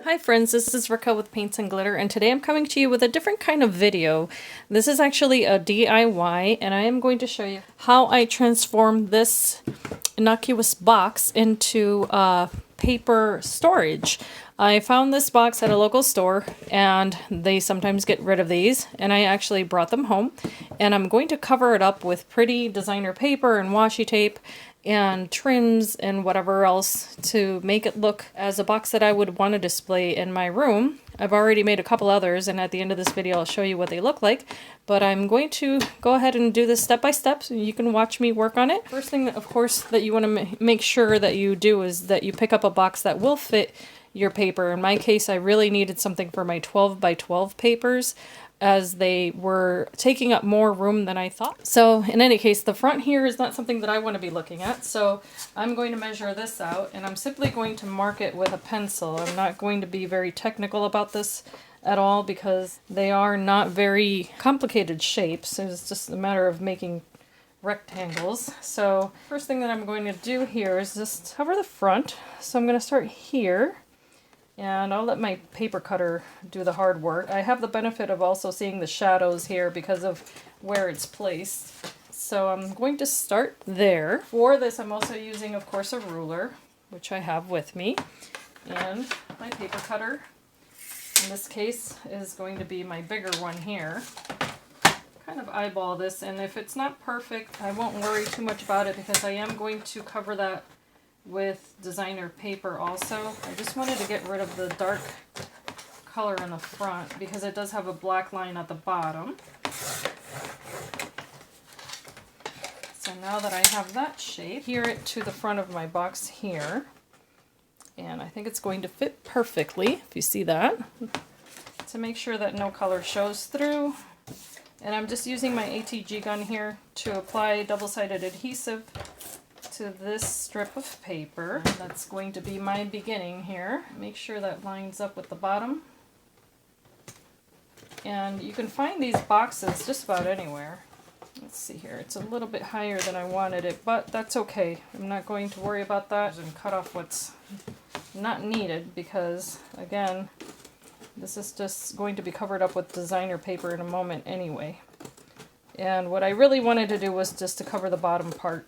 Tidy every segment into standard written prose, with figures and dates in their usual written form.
Hi friends, this is Raquel with Paints and Glitter, and today I'm coming to you with a different kind of video. This is actually a DIY, and I am going to show you how I transformed this innocuous box into paper storage. I found this box at a local store, and they sometimes get rid of these, and I actually brought them home, and I'm going to cover it up with pretty designer paper and washi tape and trims and whatever else to make it look as a box that I would want to display in my room. I've already made a couple others, and at the end of this video I'll show you what they look like, but I'm going to go ahead and do this step by step so you can watch me work on it. First thing, of course, that you want to make sure that you do is that you pick up a box that will fit your paper. In my case, I really needed something for my 12 by 12 papers, as they were taking up more room than I thought. So in any case, the front here is not something that I want to be looking at, so I'm going to measure this out, and I'm simply going to mark it with a pencil. I'm not going to be very technical about this at all because they are not very complicated shapes. It's just a matter of making rectangles. So first thing that I'm going to do here is just cover the front. So I'm going to start here, and I'll let my paper cutter do the hard work. I have the benefit of also seeing the shadows here because of where it's placed. So I'm going to start there. For this, I'm also using, of course, a ruler, which I have with me, and my paper cutter. In this case is going to be my bigger one here. Kind of eyeball this, and if it's not perfect, I won't worry too much about it because I am going to cover that with designer paper also. I just wanted to get rid of the dark color in the front because it does have a black line at the bottom. So now that I have that shape, adhere it to the front of my box here, and I think it's going to fit perfectly, if you see that, to make sure that no color shows through. And I'm just using my ATG gun here to apply double-sided adhesive to this strip of paper. That's going to be my beginning here. Make sure that lines up with the bottom. And you can find these boxes just about anywhere. Let's see here, it's a little bit higher than I wanted it, but that's okay. I'm not going to worry about that and cut off what's not needed because, again, this is just going to be covered up with designer paper in a moment anyway. And what I really wanted to do was just to cover the bottom part.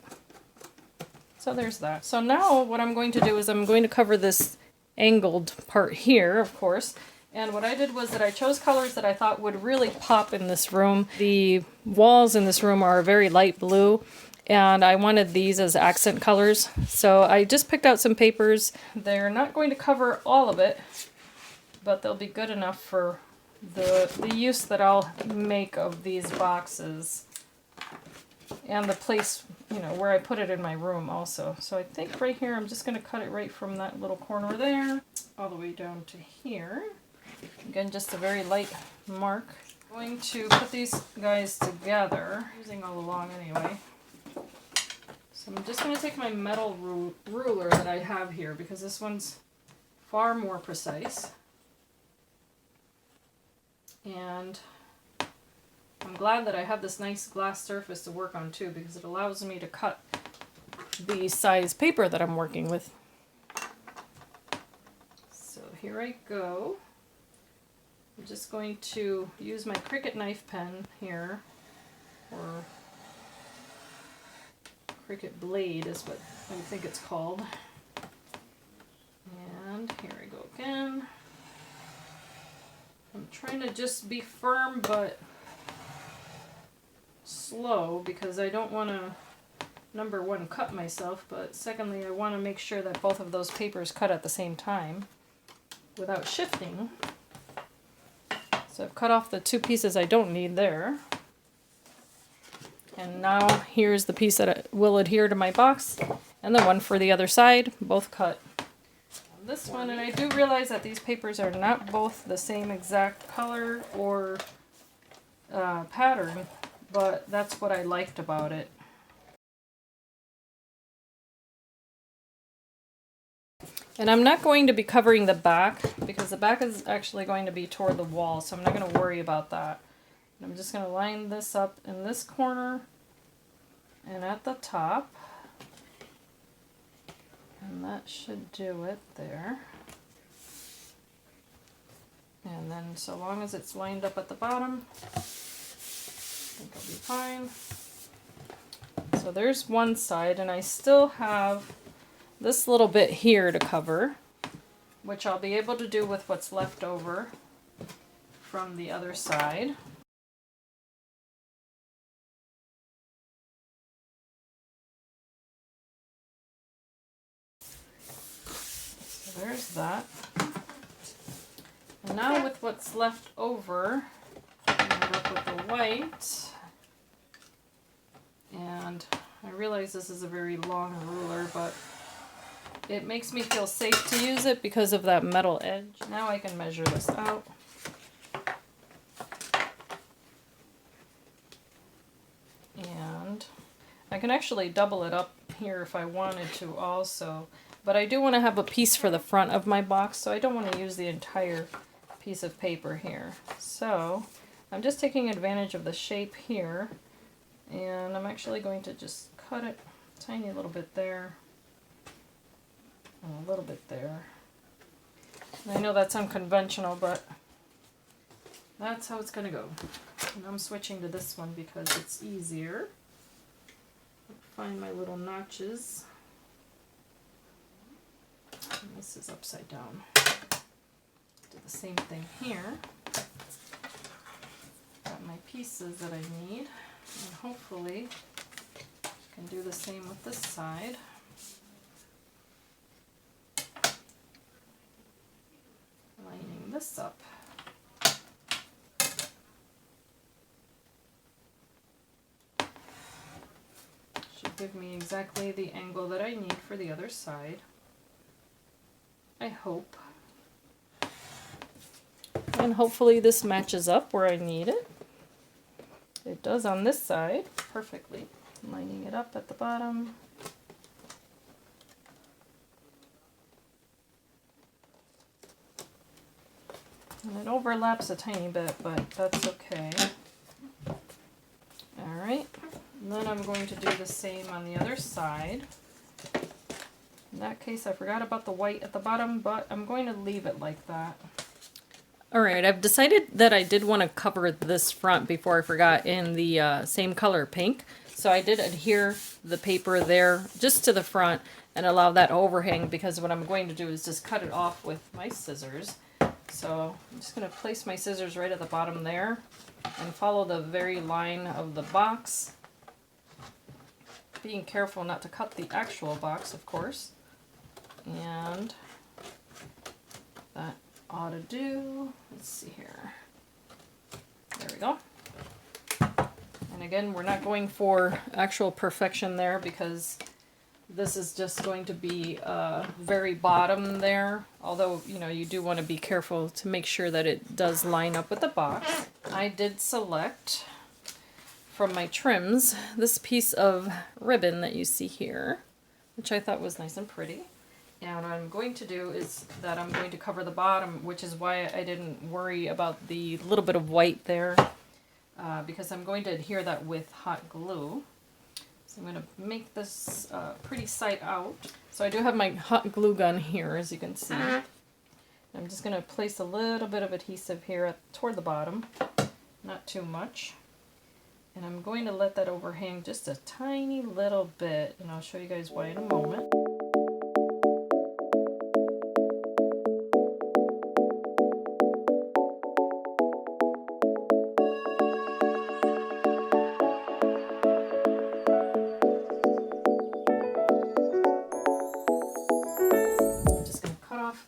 So there's that. So now what I'm going to do is I'm going to cover this angled part here, of course. And what I did was that I chose colors that I thought would really pop in this room. The walls in this room are very light blue, and I wanted these as accent colors. So I just picked out some papers. They're not going to cover all of it, but they'll be good enough for the use that I'll make of these boxes. And the place, you know, where I put it in my room also. So I think right here I'm just going to cut it right from that little corner there all the way down to here. Again, just a very light mark. I'm going to put these guys together, using all along anyway. So I'm just going to take my metal ruler that I have here because this one's far more precise. And I'm glad that I have this nice glass surface to work on too, because it allows me to cut the size paper that I'm working with. So here I go. I'm just going to use my Cricut knife pen here, or Cricut blade is what I think it's called. And here I go again. I'm trying to just be firm but slow because I don't want to, number one, cut myself, but secondly, I want to make sure that both of those papers cut at the same time without shifting. So I've cut off the two pieces I don't need there. And now here's the piece that will adhere to my box, and the one for the other side, both cut. This one, and I do realize that these papers are not both the same exact color or pattern, but that's what I liked about it. And I'm not going to be covering the back because the back is actually going to be toward the wall, so I'm not going to worry about that. I'm just going to line this up in this corner and at the top. And that should do it there. And then so long as it's lined up at the bottom, I think I'll be fine. So there's one side, and I still have this little bit here to cover, which I'll be able to do with what's left over from the other side. So there's that. And now with what's left over, I'm going to work with the white. And I realize this is a very long ruler, but it makes me feel safe to use it because of that metal edge. Now I can measure this out. And I can actually double it up here if I wanted to also. But I do want to have a piece for the front of my box, so I don't want to use the entire piece of paper here. So I'm just taking advantage of the shape here, and I'm actually going to just cut it a tiny little bit there and a little bit there. And I know that's unconventional, but that's how it's going to go. And I'm switching to this one because it's easier. Find my little notches. And this is upside down. Do the same thing here. Got my pieces that I need, and hopefully I can do the same with this side. Lining this up. Should give me exactly the angle that I need for the other side. I hope. And hopefully this matches up where I need it. It does on this side perfectly. Lining it up at the bottom. And it overlaps a tiny bit, but that's okay. Alright, and then I'm going to do the same on the other side. In that case, I forgot about the white at the bottom, but I'm going to leave it like that. Alright, I've decided that I did want to cover this front before I forgot in the same color pink. So I did adhere the paper there just to the front and allow that overhang, because what I'm going to do is just cut it off with my scissors. So I'm just going to place my scissors right at the bottom there and follow the very line of the box. Being careful not to cut the actual box, of course. And that ought to do. Let's see here. There we go. And again, we're not going for actual perfection there because this is just going to be very bottom there. Although, you know, you do want to be careful to make sure that it does line up with the box. I did select from my trims this piece of ribbon that you see here, which I thought was nice and pretty. And what I'm going to do is that I'm going to cover the bottom, which is why I didn't worry about the little bit of white there, because I'm going to adhere that with hot glue. So I'm going to make this pretty side out. So I do have my hot glue gun here, as you can see. I'm just going to place a little bit of adhesive here toward the bottom, not too much. And I'm going to let that overhang just a tiny little bit, and I'll show you guys why in a moment.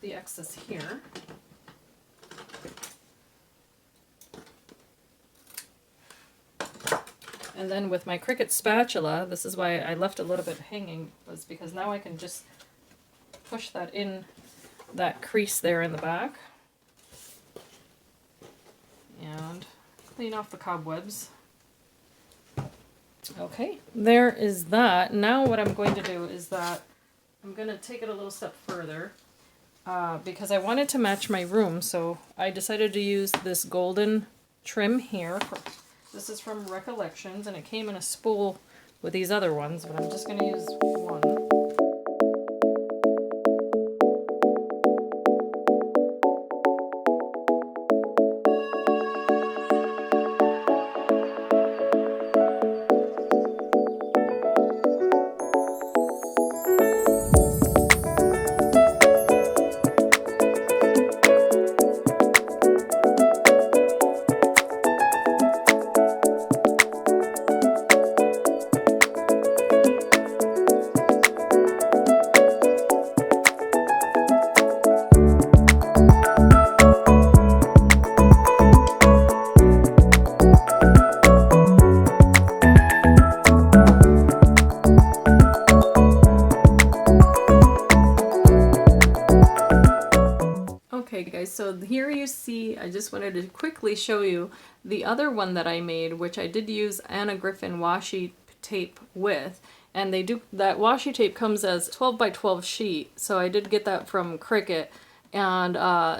The excess here. And then with my Cricut spatula, this is why I left a little bit hanging, was because now I can just push that in that crease there in the back and clean off the cobwebs. Okay, there is that. Now what I'm going to do is that I'm going to take it a little step further. Because I wanted to match my room, so I decided to use this golden trim here. This is from Recollections, and it came in a spool with these other ones, but I'm just going to use one. guys, so here you see, I just wanted to quickly show you the other one that I made, which I did use Anna Griffin washi tape with. And they do, that washi tape comes as 12 by 12 sheet, so I did get that from Cricut. And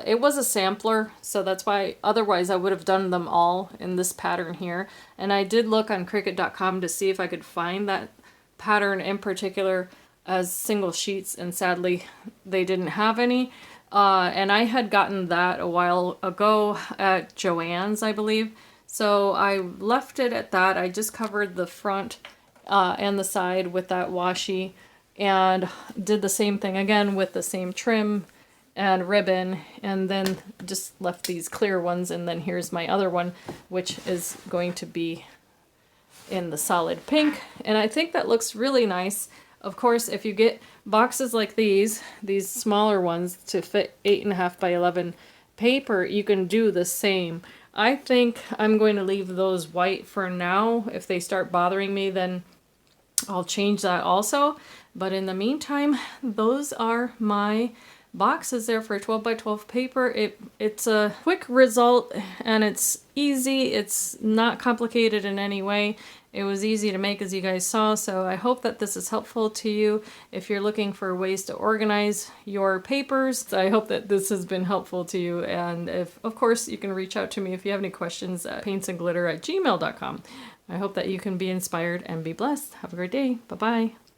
it was a sampler, so that's why otherwise I would have done them all in this pattern here. And I did look on Cricut.com to see if I could find that pattern in particular as single sheets, and sadly they didn't have any. And I had gotten that a while ago at Joann's, I believe. So I left it at that. I just covered the front and the side with that washi, and did the same thing again with the same trim and ribbon, and then just left these clear ones. And then here's my other one, which is going to be in the solid pink, and I think that looks really nice. Of course, if you get boxes like these smaller ones to fit 8.5 by 11 paper, you can do the same. I think I'm going to leave those white for now. If they start bothering me, then I'll change that also. But in the meantime, those are my boxes there for 12 by 12 paper. It's a quick result, and it's easy. It's not complicated in any way. It was easy to make, as you guys saw, so I hope that this is helpful to you if you're looking for ways to organize your papers. I hope that this has been helpful to you, and if, of course, you can reach out to me if you have any questions at paintsandglitter@gmail.com. I hope that you can be inspired and be blessed. Have a great day. Bye-bye.